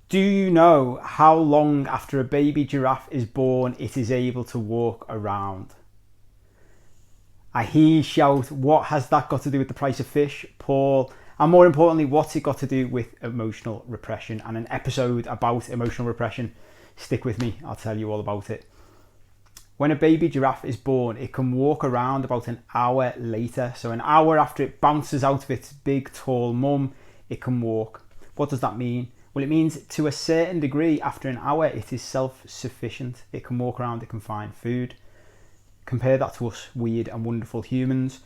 Do you know how long after a baby giraffe is born it is able to walk around? I hear you shout, what has that got to do with the price of fish, Paul? And more importantly, what's it got to do with emotional repression? And an episode about emotional repression. Stick with me, I'll tell you all about it. When a baby giraffe is born, it can walk around about an hour later. So an hour after it bounces out of its big, tall mum, it can walk. What does that mean? Well, it means to a certain degree, after an hour, it is self-sufficient. It can walk around, it can find food. Compare that to us weird and wonderful humans.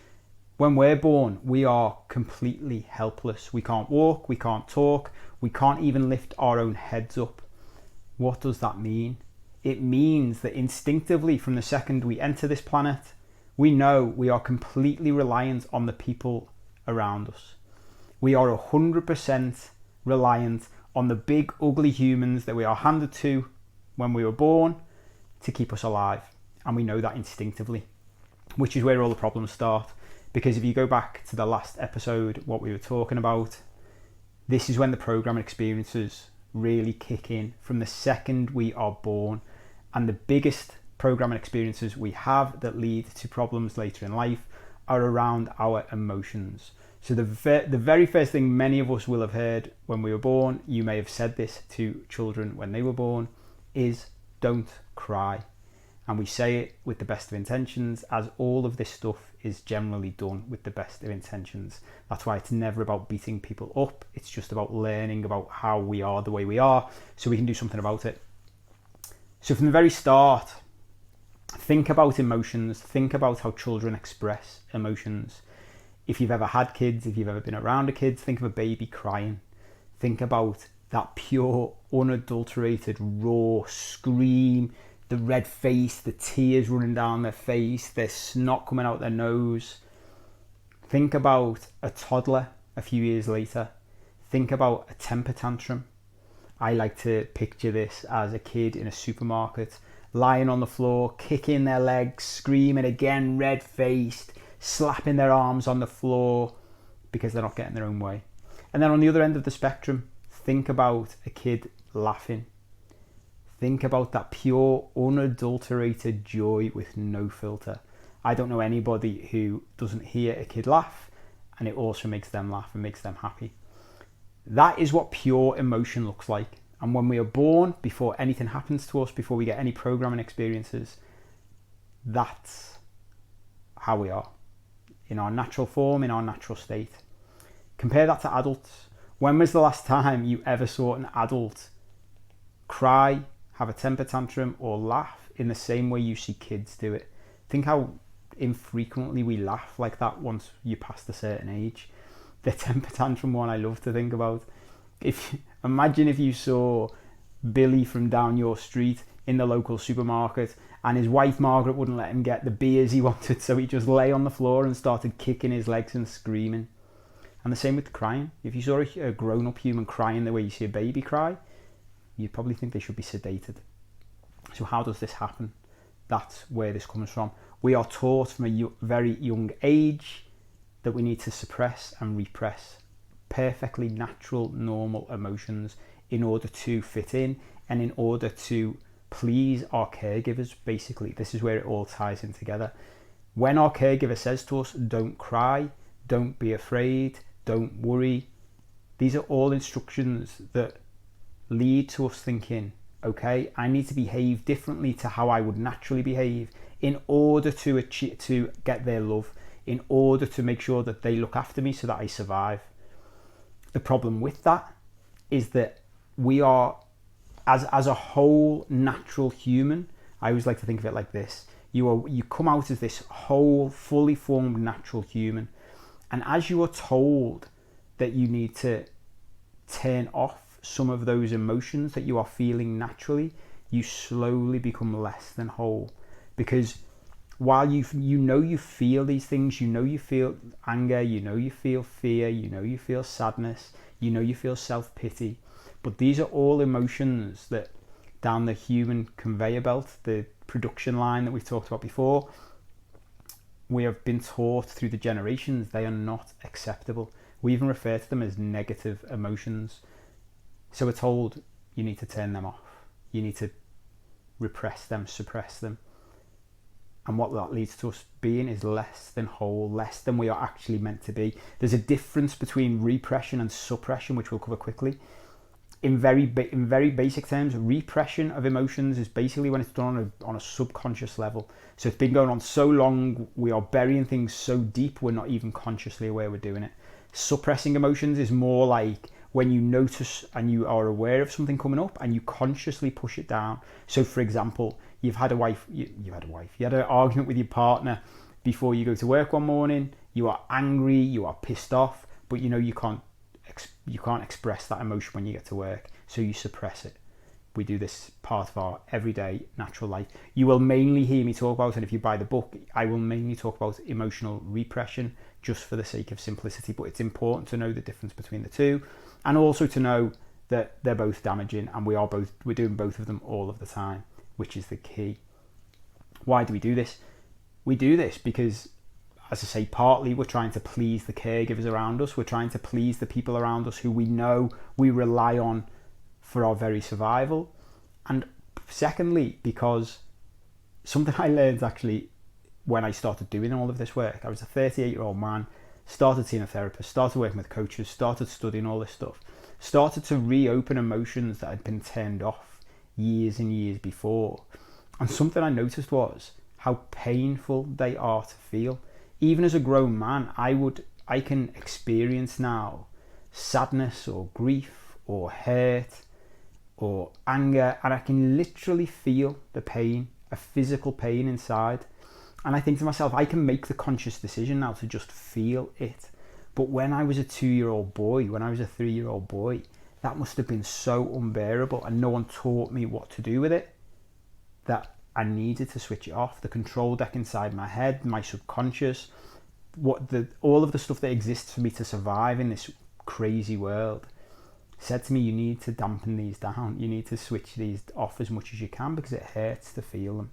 When we're born, we are completely helpless. We can't walk, we can't talk, we can't even lift our own heads up. What does that mean? It means that instinctively, from the second we enter this planet, we know we are completely reliant on the people around us. We are 100% reliant on the big ugly humans that we are handed to when we were born to keep us alive. And we know that instinctively, which is where all the problems start. Because if you go back to the last episode, what we were talking about, this is when the programming experiences really kick in from the second we are born. And the biggest programming experiences we have that lead to problems later in life are around our emotions. So the very first thing many of us will have heard when we were born, you may have said this to children when they were born, is don't cry. And we say it with the best of intentions, as all of this stuff is generally done with the best of intentions. That's why it's never about beating people up. It's just about learning about how we are the way we are so we can do something about it. So from the very start, think about emotions. Think about how children express emotions. If you've ever had kids, if you've ever been around a kid, think of a baby crying. Think about that pure, unadulterated, raw scream, the red face, the tears running down their face, their snot coming out their nose. Think about a toddler a few years later. Think about a temper tantrum. I like to picture this as a kid in a supermarket, lying on the floor, kicking their legs, screaming again, red-faced, slapping their arms on the floor because they're not getting their own way. And then on the other end of the spectrum, think about a kid laughing. Think about that pure, unadulterated joy with no filter. I don't know anybody who doesn't hear a kid laugh and it also makes them laugh and makes them happy. That is what pure emotion looks like. And when we are born, before anything happens to us, before we get any programming experiences, that's how we are. In our natural form, in our natural state. Compare that to adults. When was the last time you ever saw an adult cry, have a temper tantrum, or laugh in the same way you see kids do it? Think how infrequently we laugh like that once you pass a certain age. The temper tantrum one I love to think about. Imagine if you saw Billy from down your street in the local supermarket and his wife Margaret wouldn't let him get the beers he wanted, so he just lay on the floor and started kicking his legs and screaming. And the same with crying. If you saw a grown-up human crying the way you see a baby cry, you'd probably think they should be sedated. So how does this happen? That's where this comes from. We are taught from a very young age that we need to suppress and repress perfectly natural, normal emotions in order to fit in and in order to please our caregivers. Basically, this is where it all ties in together. When our caregiver says to us, don't cry, don't be afraid, don't worry, these are all instructions that lead to us thinking, okay, I need to behave differently to how I would naturally behave in order to get their love, in order to make sure that they look after me so that I survive. The problem with that is that we are, as a whole natural human, I always like to think of it like this. You come out as this whole, fully formed natural human. And as you are told that you need to turn off some of those emotions that you are feeling naturally, you slowly become less than whole. Because while you feel these things, you feel anger, you feel fear, you feel sadness, you feel self-pity, but these are all emotions that down the human conveyor belt, the production line that we've talked about before, we have been taught through the generations they are not acceptable. We even refer to them as negative emotions. So we're told, you need to turn them off. You need to repress them, suppress them. And what that leads to us being is less than whole, less than we are actually meant to be. There's a difference between repression and suppression, which we'll cover quickly. In very basic terms, repression of emotions is basically when it's done on a subconscious level. So it's been going on so long, we are burying things so deep, we're not even consciously aware we're doing it. Suppressing emotions is more like when you notice and you are aware of something coming up and you consciously push it down. So for example, you had an argument with your partner before you go to work one morning, you are angry, you are pissed off, but you know you can't express that emotion when you get to work, so you suppress it. We do this part of our everyday natural life. You will mainly hear me talk about, and if you buy the book, I will mainly talk about emotional repression just for the sake of simplicity, but it's important to know the difference between the two, and also to know that they're both damaging, and we're doing both of them all of the time, which is the key. Why do we do this? We do this because, as I say, partly we're trying to please the caregivers around us. We're trying to please the people around us who we know we rely on for our very survival. And secondly, because something I learned actually when I started doing all of this work, I was a 38-year-old man, started seeing a therapist, started working with coaches, started studying all this stuff, started to reopen emotions that had been turned off years and years before. And something I noticed was how painful they are to feel. Even as a grown man, I can experience now sadness or grief or hurt or anger, and I can literally feel the pain, a physical pain inside. And I think to myself, I can make the conscious decision now to just feel it. But when I was a 2-year-old boy, when I was a 3-year-old boy, that must have been so unbearable, and no one taught me what to do with it, that I needed to switch it off. The control deck inside my head, my subconscious, all of the stuff that exists for me to survive in this crazy world said to me, you need to dampen these down. You need to switch these off as much as you can because it hurts to feel them.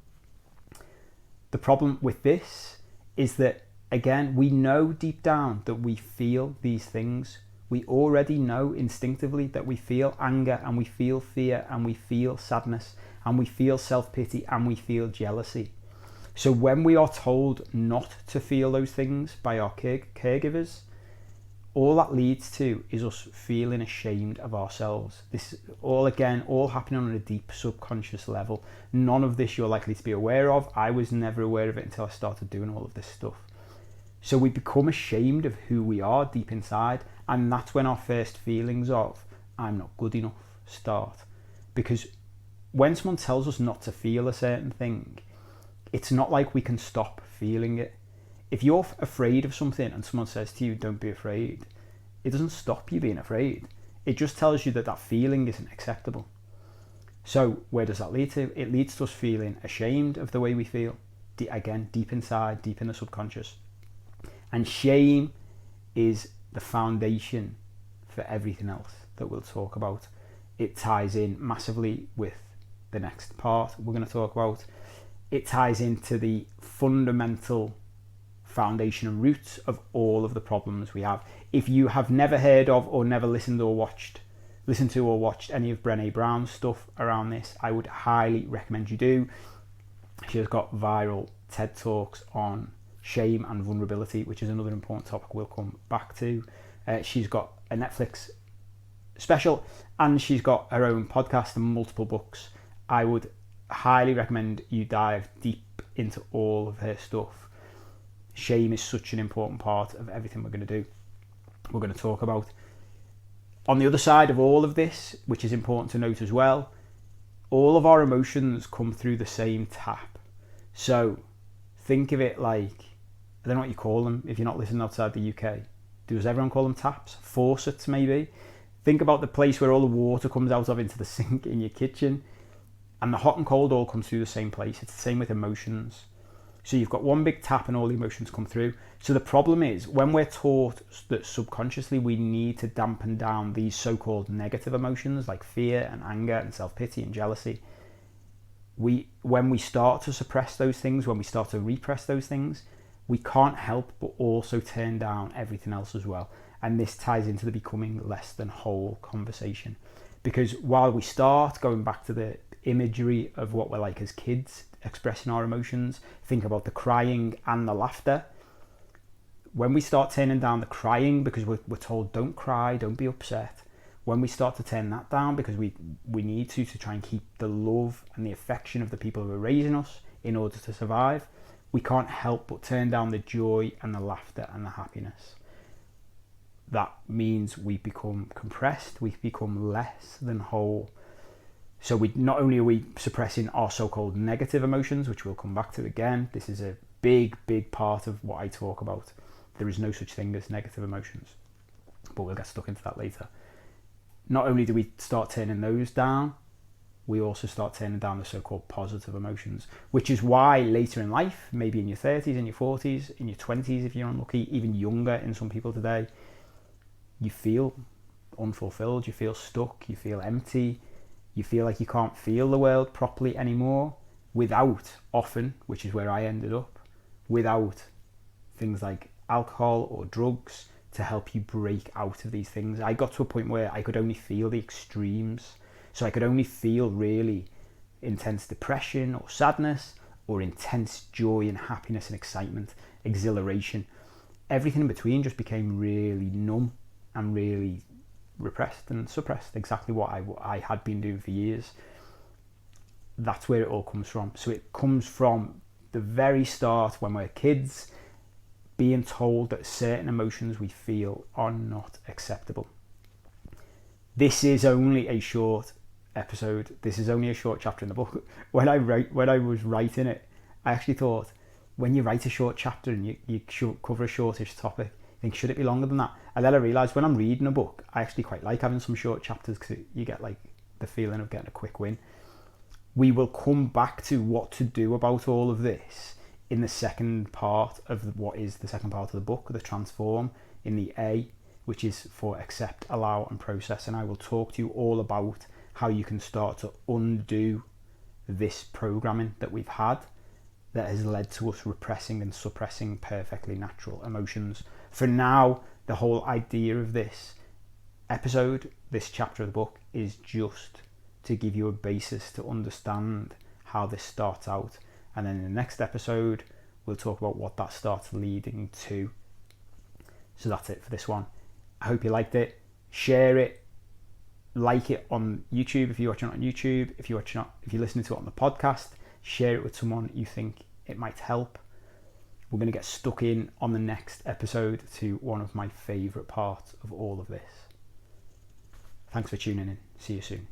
The problem with this is that, again, we know deep down that we feel these things. We already know instinctively that we feel anger, and we feel fear, and we feel sadness, and we feel self-pity, and we feel jealousy. So when we are told not to feel those things by our caregivers, all that leads to is us feeling ashamed of ourselves. This all happening on a deep subconscious level. None of this you're likely to be aware of. I was never aware of it until I started doing all of this stuff. So we become ashamed of who we are deep inside, and that's when our first feelings of I'm not good enough start. Because when someone tells us not to feel a certain thing, it's not like we can stop feeling it. If you're afraid of something and someone says to you, don't be afraid, it doesn't stop you being afraid. It just tells you that that feeling isn't acceptable. So where does that lead to? It leads to us feeling ashamed of the way we feel. Again, deep inside, deep in the subconscious. And shame is the foundation for everything else that we'll talk about. It ties in massively with the next part we're going to talk about. It ties into the fundamental foundation and roots of all of the problems we have. If you have never heard of or never listened to or watched any of Brené Brown's stuff around this, I would highly recommend you do. She has got viral TED Talks on shame and vulnerability, which is another important topic we'll come back to. She's got a Netflix special, and she's got her own podcast and multiple books. I would highly recommend you dive deep into all of her stuff. Shame is such an important part of everything we're going to do. We're going to talk about. On the other side of all of this, which is important to note as well, all of our emotions come through the same tap. So think of it like, I don't know what you call them if you're not listening outside the UK. Does everyone call them taps? Faucets maybe? Think about the place where all the water comes out of into the sink in your kitchen, and the hot and cold all comes through the same place. It's the same with emotions. So you've got one big tap and all the emotions come through. So the problem is when we're taught that subconsciously we need to dampen down these so-called negative emotions like fear and anger and self-pity and jealousy, when we start to suppress those things, when we start to repress those things, we can't help but also turn down everything else as well. And this ties into the becoming less than whole conversation. Because while we start going back to the imagery of what we're like as kids, expressing our emotions, think about the crying and the laughter. When we start turning down the crying because we're told don't cry, don't be upset, when we start to turn that down because we need to try and keep the love and the affection of the people who are raising us in order to survive, we can't help but turn down the joy and the laughter and the happiness. That means we become compressed, we become less than whole. So we not only are we suppressing our so-called negative emotions, which we'll come back to again. This is a big part of what I talk about. There is no such thing as negative emotions, but we'll get stuck into that later. Not only do we start turning those down, we also start turning down the so-called positive emotions, which is why later in life, maybe in your 30s, in your 40s, in your 20s if you're unlucky, even younger in some people today, you feel unfulfilled, you feel stuck, you feel empty, you feel like you can't feel the world properly anymore without, often, which is where I ended up, without things like alcohol or drugs to help you break out of these things. I got to a point where I could only feel the extremes. So I could only feel really intense depression or sadness or intense joy and happiness and excitement, exhilaration. Everything in between just became really numb and really repressed and suppressed, exactly what I had been doing for years. That's where it all comes from. So it comes from the very start when we're kids, being told that certain emotions we feel are not acceptable. This is only a short episode. This is only a short chapter in the book. When I was writing it, I actually thought, when you write a short chapter and you cover a shortish topic, I think, should it be longer than that? And then I realised when I'm reading a book, I actually quite like having some short chapters because you get like the feeling of getting a quick win. We will come back to what to do about all of this in the second part of what is the second part of the book, the transform, in the A, which is for accept, allow and process. And I will talk to you all about how you can start to undo this programming that we've had that has led to us repressing and suppressing perfectly natural emotions. For now, the whole idea of this episode, this chapter of the book, is just to give you a basis to understand how this starts out. And then in the next episode, we'll talk about what that starts leading to. So that's it for this one. I hope you liked it. Share it. Like it on YouTube if you're watching it on YouTube. If you're listening to it on the podcast, share it with someone you think it might help. We're going to get stuck in on the next episode to one of my favourite parts of all of this. Thanks for tuning in. See you soon.